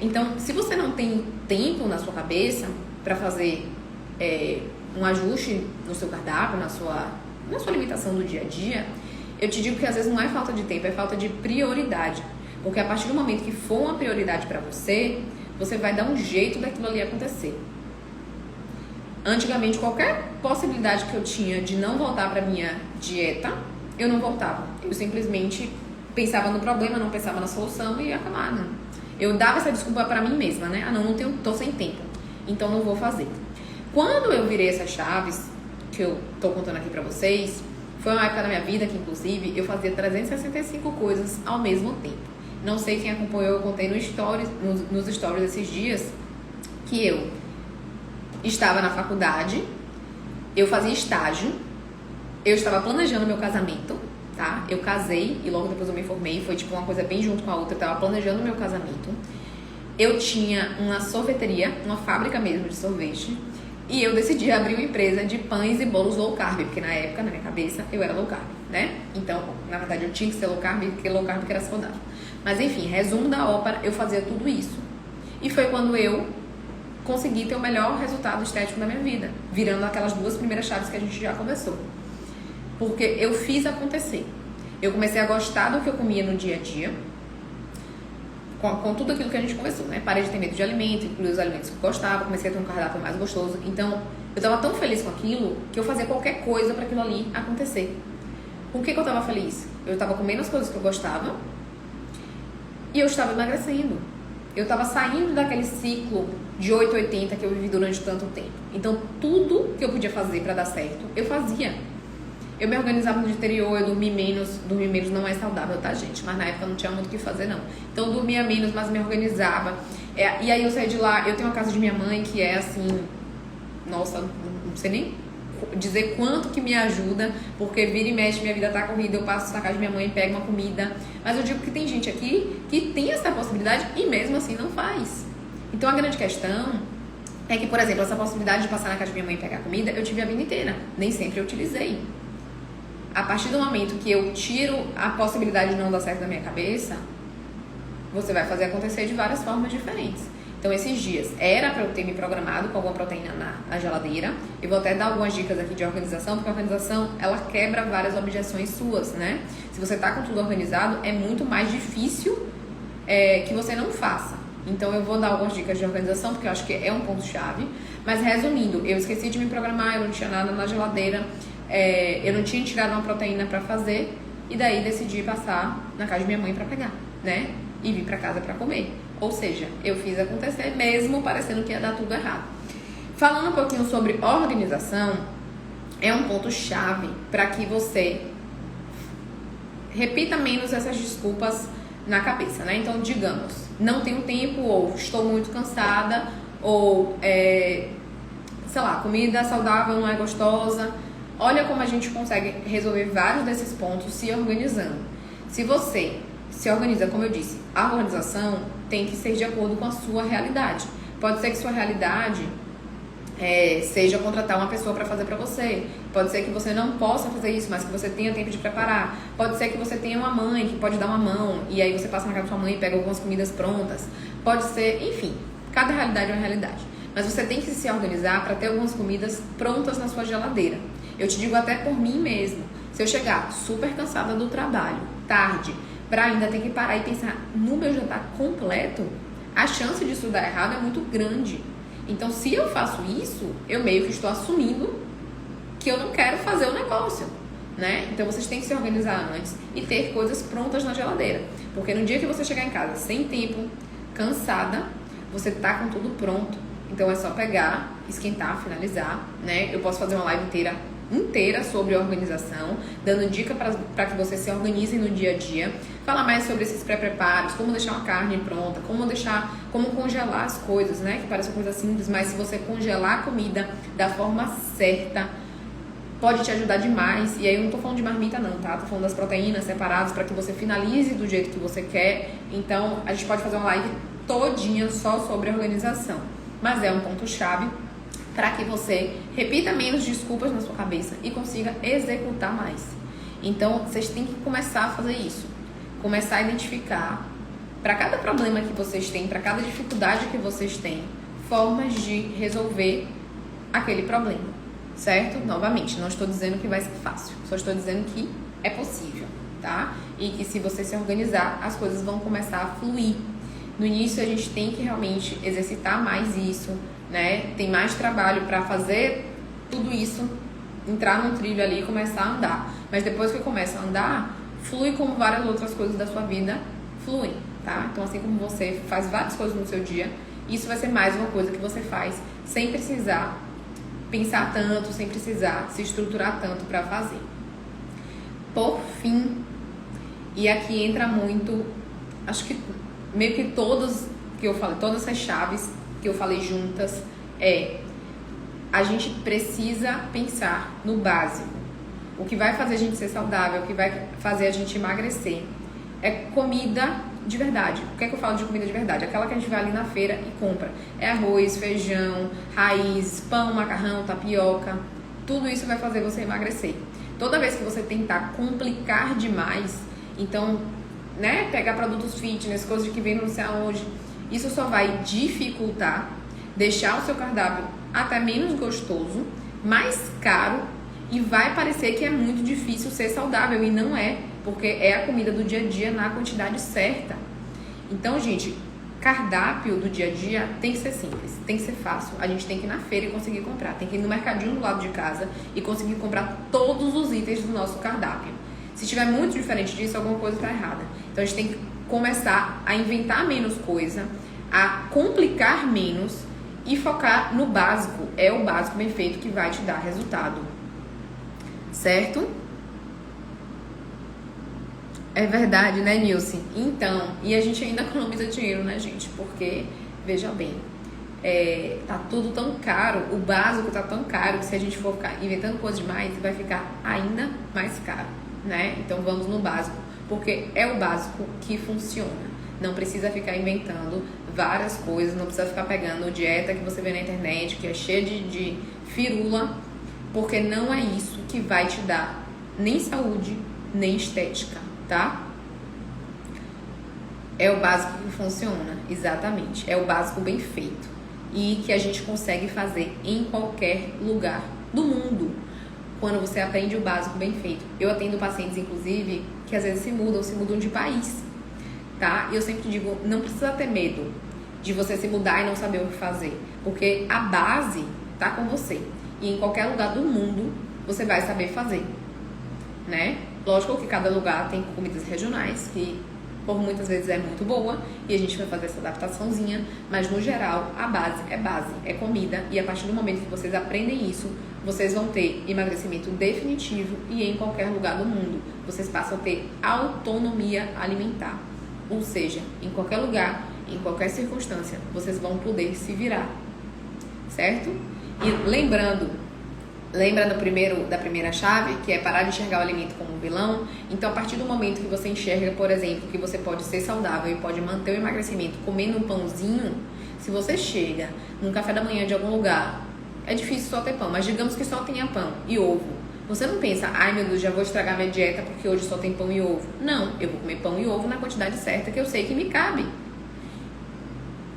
Então, se você não tem tempo na sua cabeça para fazer um ajuste no seu cardápio, na sua alimentação do dia a dia, eu te digo que às vezes não é falta de tempo, é falta de prioridade. Porque a partir do momento que for uma prioridade para você, você vai dar um jeito daquilo ali acontecer. Antigamente, qualquer possibilidade que eu tinha de não voltar para minha dieta, eu não voltava. Eu simplesmente pensava no problema, não pensava na solução e ia acabar, não. Eu dava essa desculpa pra mim mesma, né? Ah, não tô sem tempo, então não vou fazer. Quando eu virei essas chaves, que eu tô contando aqui pra vocês, foi uma época da minha vida que, inclusive, eu fazia 365 coisas ao mesmo tempo. Não sei quem acompanhou, eu contei nos stories esses dias, que eu estava na faculdade, eu fazia estágio, eu estava planejando meu casamento, tá? Eu casei e logo depois eu me formei, foi tipo uma coisa bem junto com a outra, eu estava planejando meu casamento. Eu tinha uma sorveteria, uma fábrica mesmo de sorvete, e eu decidi abrir uma empresa de pães e bolos low carb, porque na época, na minha cabeça, eu era low carb, né? Então, na verdade, eu tinha que ser low carb, porque low carb que era saudável. Mas enfim, resumo da ópera, eu fazia tudo isso. E foi quando eu consegui ter o melhor resultado estético da minha vida, virando aquelas 2 primeiras chaves que a gente já conversou. Porque eu fiz acontecer. Eu comecei a gostar do que eu comia no dia a dia, com tudo aquilo que a gente conversou, né? Parei de ter medo de alimento, incluí os alimentos que eu gostava, comecei a ter um cardápio mais gostoso. Então, eu tava tão feliz com aquilo que eu fazia qualquer coisa para aquilo ali acontecer. Com o que eu tava feliz? Eu tava comendo as coisas que eu gostava e eu estava emagrecendo. Eu tava saindo daquele ciclo de 880 que eu vivi durante tanto tempo. Então, tudo que eu podia fazer para dar certo, eu fazia. Eu me organizava no dia anterior, eu dormia menos. Dormir menos não é saudável, tá, gente? Mas na época não tinha muito o que fazer, não. Então eu dormia menos, mas me organizava. E aí eu saí de lá, eu tenho uma casa de minha mãe que é assim... Nossa, não sei nem dizer quanto que me ajuda, porque vira e mexe, minha vida tá corrida, eu passo na casa de minha mãe, pego uma comida. Mas eu digo que tem gente aqui que tem essa possibilidade e mesmo assim não faz. Então a grande questão é que, por exemplo, essa possibilidade de passar na casa de minha mãe e pegar comida, eu tive a vida inteira. Nem sempre eu utilizei. A partir do momento que eu tiro a possibilidade de não dar certo da minha cabeça, você vai fazer acontecer de várias formas diferentes. Então, esses dias, era para eu ter me programado com alguma proteína na geladeira. Eu vou até dar algumas dicas aqui de organização, porque a organização, ela quebra várias objeções suas, né? Se você tá com tudo organizado, é muito mais difícil que você não faça. Então, eu vou dar algumas dicas de organização, porque eu acho que é um ponto-chave. Mas, resumindo, eu esqueci de me programar, eu não tinha nada na geladeira. Eu não tinha tirado uma proteína pra fazer e daí decidi passar na casa de minha mãe pra pegar, né? E vir pra casa pra comer. Ou seja, eu fiz acontecer mesmo parecendo que ia dar tudo errado. Falando um pouquinho sobre organização, é um ponto chave para que você repita menos essas desculpas na cabeça, né? Então, digamos, não tenho tempo, ou estou muito cansada, ou sei lá, comida saudável não é gostosa. Olha como a gente consegue resolver vários desses pontos se organizando. Se você se organiza, como eu disse, a organização tem que ser de acordo com a sua realidade. Pode ser que sua realidade seja contratar uma pessoa para fazer para você. Pode ser que você não possa fazer isso, mas que você tenha tempo de preparar. Pode ser que você tenha uma mãe que pode dar uma mão e aí você passa na casa da sua mãe e pega algumas comidas prontas. Pode ser, enfim, cada realidade é uma realidade. Mas você tem que se organizar para ter algumas comidas prontas na sua geladeira. Eu te digo até por mim mesmo. Se eu chegar super cansada do trabalho, tarde, para ainda ter que parar e pensar no meu jantar completo, a chance disso dar errado é muito grande. Então, se eu faço isso, eu meio que estou assumindo que eu não quero fazer o negócio, né? Então, vocês têm que se organizar antes e ter coisas prontas na geladeira. Porque no dia que você chegar em casa sem tempo, cansada, você tá com tudo pronto. Então, é só pegar, esquentar, finalizar, né? Eu posso fazer uma live inteira sobre organização, dando dica para que você se organize no dia a dia, falar mais sobre esses pré-preparos, como deixar uma carne pronta, como congelar as coisas, né? Que parece uma coisa simples, mas se você congelar a comida da forma certa, pode te ajudar demais. E aí eu não tô falando de marmita não, tá? Tô falando das proteínas separadas para que você finalize do jeito que você quer. Então, a gente pode fazer uma live todinha só sobre organização. Mas é um ponto-chave para que você repita menos desculpas na sua cabeça e consiga executar mais. Então, vocês têm que começar a fazer isso. Começar a identificar, para cada problema que vocês têm, para cada dificuldade que vocês têm, formas de resolver aquele problema, certo? Novamente, não estou dizendo que vai ser fácil, só estou dizendo que é possível, tá? E que se você se organizar, as coisas vão começar a fluir. No início, a gente tem que realmente exercitar mais isso, né? Tem mais trabalho para fazer tudo isso, entrar no trilho ali e começar a andar. Mas depois que começa a andar, flui como várias outras coisas da sua vida fluem, tá? Então, assim como você faz várias coisas no seu dia, isso vai ser mais uma coisa que você faz sem precisar pensar tanto, sem precisar se estruturar tanto para fazer. Por fim, e aqui entra muito, acho que meio que todas que eu falei, todas essas chaves que eu falei juntas, a gente precisa pensar no básico. O que vai fazer a gente ser saudável, o que vai fazer a gente emagrecer é comida de verdade. O que é que eu falo de comida de verdade? Aquela que a gente vai ali na feira e compra. É arroz, feijão, raiz, pão, macarrão, tapioca. Tudo isso vai fazer você emagrecer. Toda vez que você tentar complicar demais, então, né, pegar produtos fitness, coisas que vem não sei aonde, isso só vai dificultar, deixar o seu cardápio até menos gostoso, mais caro, e vai parecer que é muito difícil ser saudável, e não é, porque é a comida do dia a dia na quantidade certa. Então, gente, cardápio do dia a dia tem que ser simples, tem que ser fácil. A gente tem que ir na feira e conseguir comprar, tem que ir no mercadinho do lado de casa e conseguir comprar todos os itens do nosso cardápio. Se tiver muito diferente disso, alguma coisa está errada. Então, a gente tem que começar a inventar menos coisa, a complicar menos e focar no básico. É o básico bem feito que vai te dar resultado. Certo? É verdade, né, Nilce? Então, e a gente ainda economiza dinheiro, né, gente? Porque, veja bem, tá tudo tão caro, o básico tá tão caro que se a gente for ficar inventando coisas demais, vai ficar ainda mais caro, né? Então vamos no básico, porque é o básico que funciona. Não precisa ficar inventando várias coisas, não precisa ficar pegando dieta que você vê na internet, que é cheia de firula, porque não é isso que vai te dar nem saúde, nem estética, tá? É o básico que funciona, exatamente. É o básico bem feito e que a gente consegue fazer em qualquer lugar do mundo, quando você aprende o básico bem feito. Eu atendo pacientes, inclusive, que às vezes se mudam de país, tá? E eu sempre digo, não precisa ter medo de você se mudar e não saber o que fazer, porque a base tá com você. E em qualquer lugar do mundo, você vai saber fazer, né? Lógico que cada lugar tem comidas regionais, que por muitas vezes é muito boa, e a gente vai fazer essa adaptaçãozinha, mas no geral, a base, é comida, e a partir do momento que vocês aprendem isso, vocês vão ter emagrecimento definitivo e em qualquer lugar do mundo. Vocês passam a ter autonomia alimentar, ou seja, em qualquer lugar, em qualquer circunstância, vocês vão poder se virar, certo? E lembrando da primeira chave, que é parar de enxergar o alimento como um vilão. Então, a partir do momento que você enxerga, por exemplo, que você pode ser saudável e pode manter o emagrecimento comendo um pãozinho, se você chega num café da manhã de algum lugar, é difícil só ter pão, mas digamos que só tenha pão e ovo. Você não pensa, ai meu Deus, já vou estragar minha dieta porque hoje só tem pão e ovo. Não, eu vou comer pão e ovo na quantidade certa que eu sei que me cabe.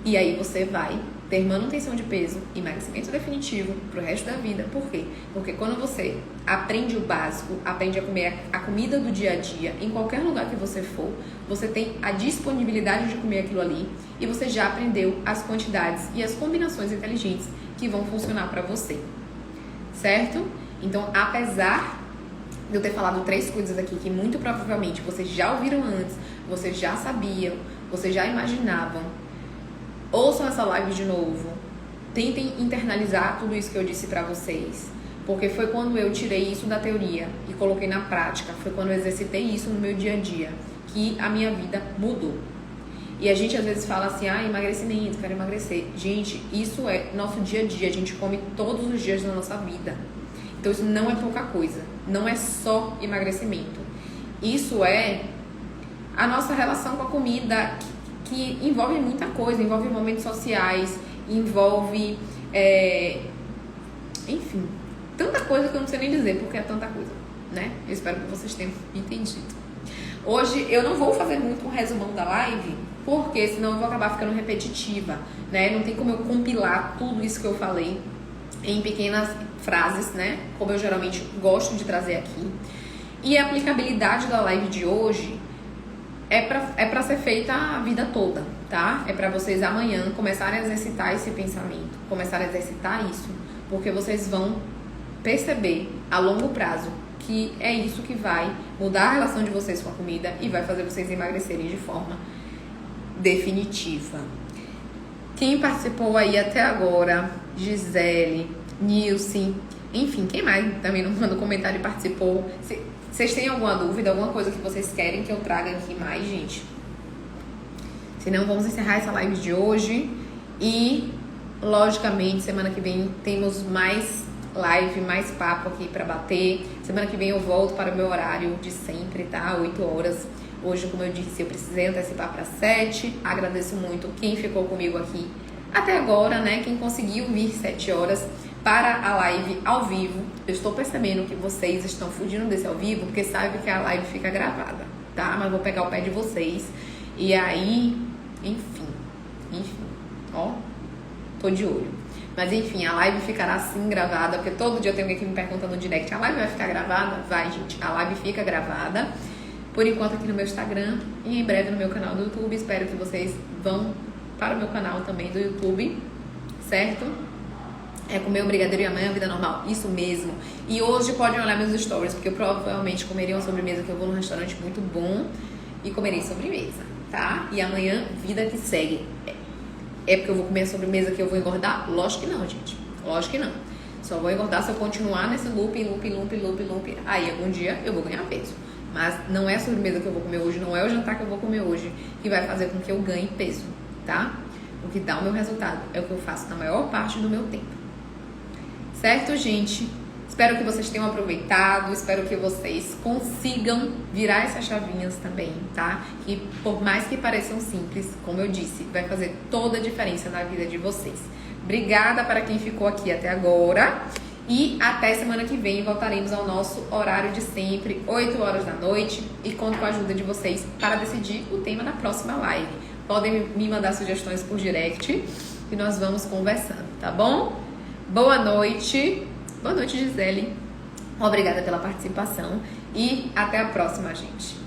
E aí você vai ter manutenção de peso, emagrecimento definitivo pro resto da vida. Por quê? Porque quando você aprende o básico, aprende a comer a comida do dia a dia, em qualquer lugar que você for, você tem a disponibilidade de comer aquilo ali e você já aprendeu as quantidades e as combinações inteligentes que vão funcionar para você, certo? Então, apesar de eu ter falado 3 coisas aqui que muito provavelmente vocês já ouviram antes, vocês já sabiam, vocês já imaginavam, ouçam essa live de novo, tentem internalizar tudo isso que eu disse pra vocês, porque foi quando eu tirei isso da teoria e coloquei na prática, foi quando eu exercitei isso no meu dia a dia, que a minha vida mudou. E a gente às vezes fala assim, emagrecimento, quero emagrecer. Gente, isso é nosso dia a dia, a gente come todos os dias da nossa vida. Então isso não é pouca coisa, não é só emagrecimento. Isso é a nossa relação com a comida, que envolve muita coisa, envolve momentos sociais, envolve, enfim, tanta coisa que eu não sei nem dizer, porque é tanta coisa, né? Eu espero que vocês tenham entendido. Hoje eu não vou fazer muito um resumão da live, porque senão eu vou acabar ficando repetitiva, né? Não tem como eu compilar tudo isso que eu falei em pequenas frases, né? Como eu geralmente gosto de trazer aqui. E a aplicabilidade da live de hoje é pra ser feita a vida toda, tá? É pra vocês amanhã começarem a exercitar esse pensamento, começarem a exercitar isso, porque vocês vão perceber a longo prazo que é isso que vai mudar a relação de vocês com a comida e vai fazer vocês emagrecerem de forma definitiva. Quem participou aí até agora, Gisele, Nilce, enfim, quem mais também não mandou comentário e participou. Vocês têm alguma dúvida, alguma coisa que vocês querem que eu traga aqui mais, gente? Senão vamos encerrar essa live de hoje e, logicamente, semana que vem temos mais live, mais papo aqui pra bater. Semana que vem eu volto para o meu horário de sempre, tá? 8 horas. Hoje, como eu disse, eu precisei antecipar para 7. Agradeço muito quem ficou comigo aqui até agora, né? Quem conseguiu vir 7 horas para a live ao vivo. Eu estou percebendo que vocês estão fugindo desse ao vivo, porque sabem que a live fica gravada, tá? Mas vou pegar o pé de vocês. E aí, enfim, ó, tô de olho. Mas enfim, a live ficará assim gravada, porque todo dia eu tenho alguém que me pergunta no direct, a live vai ficar gravada? Vai, gente, a live fica gravada. Por enquanto aqui no meu Instagram e em breve no meu canal do YouTube. Espero que vocês vão para o meu canal também do YouTube, certo? É comer o brigadeiro e amanhã a vida normal, isso mesmo. E hoje podem olhar meus stories, porque eu provavelmente comerei uma sobremesa, que eu vou num restaurante muito bom e comerei sobremesa, tá? E amanhã, vida que segue. É porque eu vou comer a sobremesa que eu vou engordar? Lógico que não, gente. Lógico que não. Só vou engordar se eu continuar nesse loop. Aí algum dia eu vou ganhar peso. Mas não é a sobremesa que eu vou comer hoje, não é o jantar que eu vou comer hoje que vai fazer com que eu ganhe peso, tá? O que dá o meu resultado é o que eu faço na maior parte do meu tempo. Certo, gente? Espero que vocês tenham aproveitado, espero que vocês consigam virar essas chavinhas também, tá? Que por mais que pareçam simples, como eu disse, vai fazer toda a diferença na vida de vocês. Obrigada para quem ficou aqui até agora. E até semana que vem voltaremos ao nosso horário de sempre, 8 horas da noite, e conto com a ajuda de vocês para decidir o tema da próxima live. Podem me mandar sugestões por direct e nós vamos conversando, tá bom? Boa noite Gisele. Obrigada pela participação e até a próxima, gente.